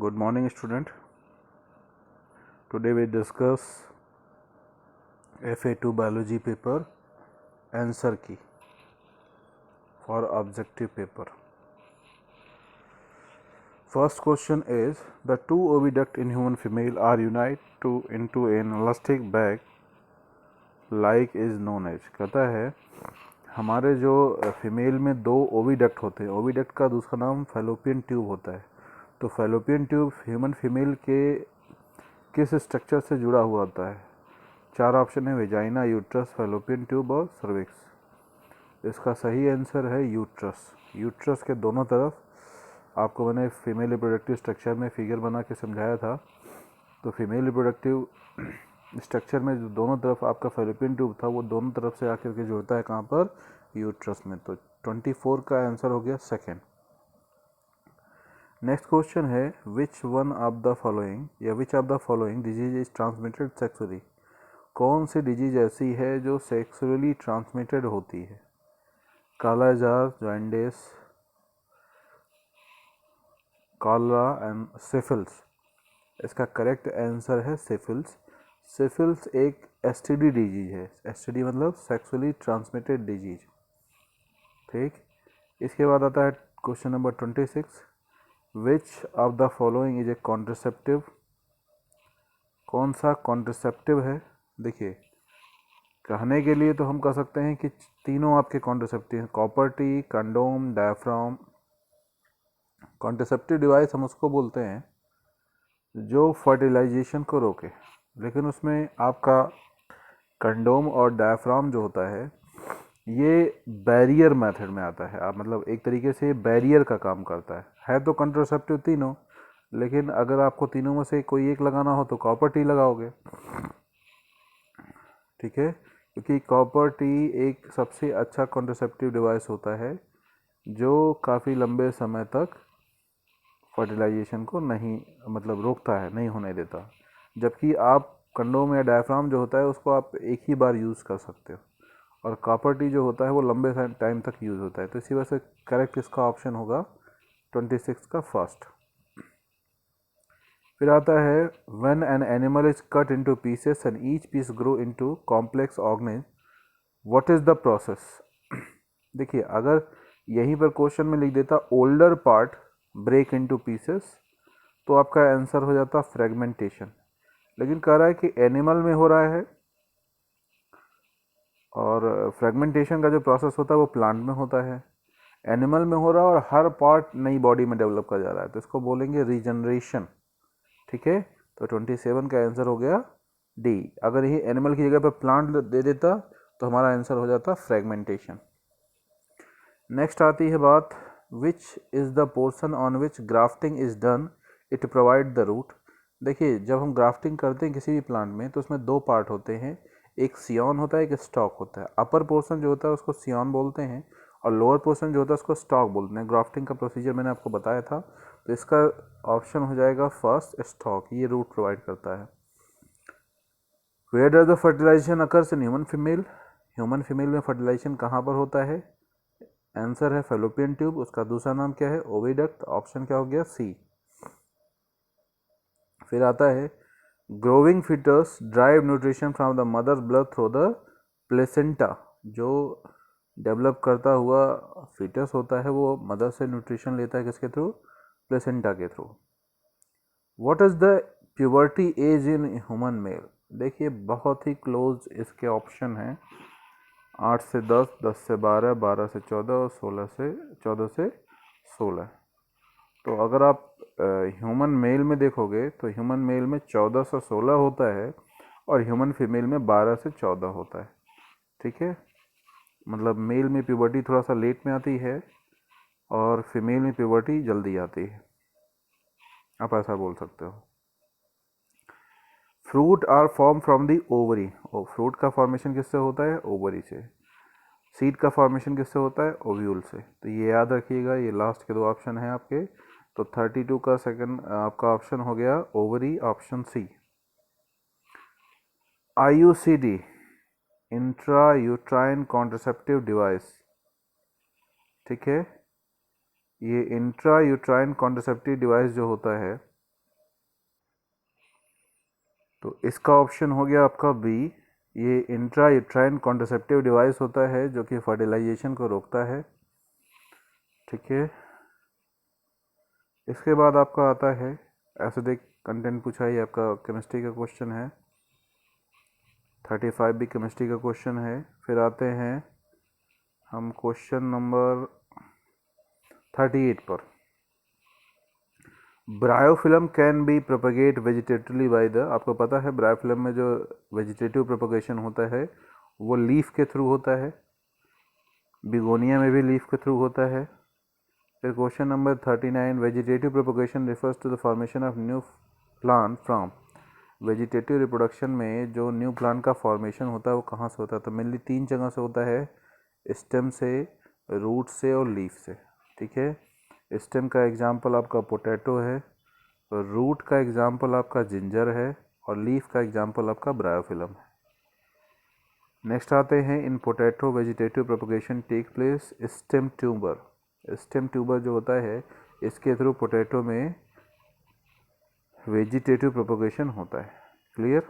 Good morning, student. Today we discuss FA2 biology paper answer key for objective paper. First question is the two oviduct in human female are united into an elastic bag like is known as. कहता है हमारे जो female में दो oviduct होते हैं, oviduct का दूसरा नाम फैलोपियन ट्यूब होता है. तो फैलोपियन ट्यूब ह्यूमन फीमेल के किस स्ट्रक्चर से जुड़ा हुआ होता है? चार ऑप्शन है, वेजाइना, यूट्रस, फैलोपियन ट्यूब और सर्विक्स. इसका सही आंसर है यूट्रस. यूट्रस के दोनों तरफ आपको मैंने फीमेल रिप्रोडक्टिव स्ट्रक्चर में फिगर बना के समझाया था. तो फीमेल रिप्रोडक्टिव स्ट्रक्चर में जो दोनों तरफ आपका फैलोपियन ट्यूब था वो दोनों तरफ से आकर के जुड़ता है कहाँ पर? यूट्रस में. तो 24 का आंसर हो गया सेकेंड. नेक्स्ट क्वेश्चन है which one of the following या which of the following disease is transmitted sexually. कौन सी डिजीज ऐसी है जो सेक्सुअली ट्रांसमिटेड होती है? कालाजार, जॉन्डिस, कॉलरा एंड सिफिल्स. इसका करेक्ट आंसर है सिफिल्स. सिफिल्स एक एसटीडी डिजीज है. एसटीडी मतलब सेक्सुअली ट्रांसमिटेड डिजीज. ठीक. इसके बाद आता है question number 26. Which of the following is a contraceptive. कौन सा कॉन्ट्रसेप्टिव है? देखिए, कहने के लिए तो हम कह सकते हैं कि तीनों आपके कॉन्ट्रसेप्टिव हैं. Copper T, condom, diaphragm. Contraceptive device हम उसको बोलते हैं जो फर्टिलाइजेशन को रोके. लेकिन उसमें आपका कंडोम और डायफ्राम जो होता है ये बैरियर मेथड में आता है. आप मतलब एक तरीके से बैरियर का काम करता है तो कॉन्ट्रसेप्टिव तीनों. लेकिन अगर आपको तीनों में से कोई एक लगाना हो तो कॉपर टी लगाओगे. ठीक है, क्योंकि कॉपर टी एक सबसे अच्छा कॉन्ट्रसेप्टिव डिवाइस होता है जो काफ़ी लंबे समय तक फर्टिलाइजेशन को नहीं मतलब रोकता है, नहीं होने देता. जबकि आप कंडोम या डायफ्राम जो होता है उसको आप एक ही बार यूज़ कर सकते हो और कॉपर टी जो होता है वो लंबे टाइम तक यूज़ होता है. तो इसी वजह से करेक्ट इसका ऑप्शन होगा 26 का फर्स्ट. फिर आता है when an animal is cut into pieces and each piece grow into complex organism what is the process. देखिए, अगर यहीं पर क्वेश्चन में लिख देता older part break into pieces तो आपका आंसर हो जाता फ्रेगमेंटेशन. लेकिन कह रहा है कि एनिमल में हो रहा है और फ्रेगमेंटेशन का जो प्रोसेस होता है वो प्लांट में होता है. एनिमल में हो रहा है और हर पार्ट नई बॉडी में डेवलप कर जा रहा है तो इसको बोलेंगे रीजनरेशन. ठीक है, तो 27 का आंसर हो गया डी. अगर ये एनिमल की जगह पर प्लांट दे देता तो हमारा आंसर हो जाता फ्रेगमेंटेशन. नेक्स्ट आती है बात which is the portion on which grafting is done it provide the root. देखिए, जब हम ग्राफ्टिंग करते हैं किसी भी प्लांट में तो उसमें दो पार्ट होते हैं. एक सियॉन होता है, एक स्टॉक होता है. अपर पोर्शन जो होता है उसको सियॉन बोलते हैं और लोअर पोर्शन जो होता है उसको स्टॉक बोलते हैं. ग्राफ्टिंग का प्रोसीजर मैंने आपको बताया था. तो इसका ऑप्शन हो जाएगा फर्स्ट स्टॉक. ये रूट प्रोवाइड करता है. Where does the fertilisation occurs in human female. Human female में फर्टिलाइजेशन कहाँ पर होता है? आंसर है फैलोपियन ट्यूब. उसका दूसरा नाम क्या है? ओविडक्ट. ऑप्शन क्या हो गया? सी. फिर आता है growing foetus derive nutrition from the mother's blood through the placenta. जो डेवलप करता हुआ फीटस होता है वो मदर से न्यूट्रिशन लेता है किसके थ्रू? प्लेसेंटा के through. What is the puberty age in human male. देखिए, बहुत ही क्लोज इसके ऑप्शन हैं. 8 से 10, 10 से 12, 12 से 14 और 14 से 16. तो अगर आप ह्यूमन मेल में देखोगे तो ह्यूमन मेल में 14 से 16 होता है और ह्यूमन फीमेल में 12 से 14 होता है. ठीक है, मतलब मेल में प्यूबर्टी थोड़ा सा लेट में आती है और फीमेल में प्यूबर्टी जल्दी आती है. आप ऐसा बोल सकते हो. Fruit are form from the ovary. Fruit का फॉर्मेशन किससे होता है? ओवरी से. सीड का फॉर्मेशन किससे होता है? ओव्यूल से. तो ये याद रखिएगा. ये लास्ट के दो ऑप्शन हैं आपके. तो 32 का सेकंड आपका ऑप्शन हो गया ovary, option C. IUCD intra uterine contraceptive device. ठीक है, ये इंट्रा यूट्राइन कॉन्ट्रसेप्टिव डिवाइस जो होता है तो इसका ऑप्शन हो गया आपका बी। ये इंट्रा यूट्राइन कॉन्ट्रासेप्टिव डिवाइस होता है जो कि फर्टिलाइजेशन को रोकता है। ठीक है, इसके बाद आपका आता है एसिडिक कंटेंट पूछा ही आपका केमिस्ट्री का क्वेश्चन है। 35 भी केमिस्ट्री का क्वेश्चन है। फिर आते हैं हम क्वेश्चन नंबर 38 पर। Bryophyllum can be propagate vegetatively by the, आपको पता है ब्रायोफिल्म में जो वेजिटेटिव प्रोपगेशन होता है वो लीफ के थ्रू होता है, बिगोनिया में भी लीफ के थ्रू होता है। फिर question number 39, vegetative propagation refers to the formation of new plant from, vegetative reproduction में जो न्यू प्लांट का फॉर्मेशन होता है वो कहाँ से होता है? तो मेनली 3 जगह से होता है, स्टेम से, रूट से और लीफ से। ठीक है, स्टेम का एग्जाम्पल आपका पोटैटो है, रूट का एग्जाम्पल आपका जिंजर है और लीफ का एग्जाम्पल आपका ब्रायोफिल्म है। नेक्स्ट आते हैं, in potato vegetative propagation take place stem tuber. Stem tuber जो होता है इसके थ्रू पोटैटो में वेजिटेटिव प्रोपगेशन होता है। क्लियर?